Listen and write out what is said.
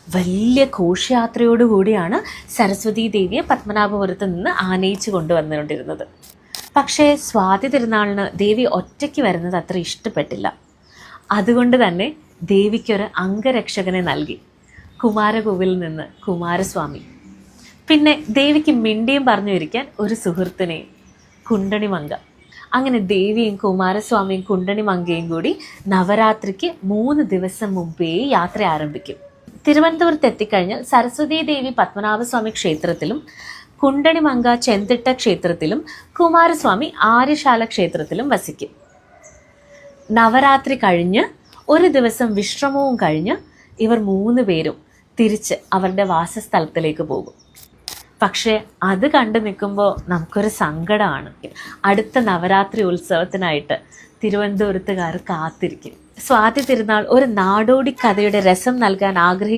വലിയ ഘോഷയാത്രയോടുകൂടിയാണ് സരസ്വതീ ദേവിയെ പത്മനാഭപുരത്ത് നിന്ന് ആനയിച്ചു കൊണ്ടുവന്നുകൊണ്ടിരുന്നത്. പക്ഷേ സ്വാതി തിരുനാളിന് ദേവി ഒറ്റയ്ക്ക് വരുന്നത് അത്ര ഇഷ്ടപ്പെട്ടില്ല. അതുകൊണ്ട് തന്നെ ദേവിക്കൊരു അംഗരക്ഷകനെ നൽകി, കുമാരകോവിലിൽ നിന്ന് കുമാരസ്വാമി. പിന്നെ ദേവിക്ക് മിണ്ടിയും പറഞ്ഞു ഇരിക്കാൻ ഒരു സുഹൃത്തിനെയും, കുണ്ടണിമങ്ക. അങ്ങനെ ദേവിയും കുമാരസ്വാമിയും കുണ്ടണിമങ്കയും കൂടി നവരാത്രിക്ക് 3 ദിവസം മുമ്പേ യാത്ര ആരംഭിക്കും. തിരുവനന്തപുരത്ത് എത്തിക്കഴിഞ്ഞാൽ സരസ്വതീ ദേവി പത്മനാഭസ്വാമി ക്ഷേത്രത്തിലും കുണ്ടണിമങ്ക ചെന്തിട്ട ക്ഷേത്രത്തിലും കുമാരസ്വാമി ആര്യശാല ക്ഷേത്രത്തിലും വസിക്കും. നവരാത്രി കഴിഞ്ഞ് 1 ദിവസം വിശ്രമവും കഴിഞ്ഞ് ഇവർ 3 പേരും തിരിച്ച് അവരുടെ വാസസ്ഥലത്തിലേക്ക് പോകും. പക്ഷേ അത് കണ്ടു നിൽക്കുമ്പോൾ നമുക്കൊരു സങ്കടമാണ്. അടുത്ത നവരാത്രി ഉത്സവത്തിനായിട്ട് തിരുവനന്തപുരത്തുകാർ കാത്തിരിക്കും. സ്വാതി തിരുനാൾ ഒരു നാടോടി കഥയുടെ രസം നൽകാൻ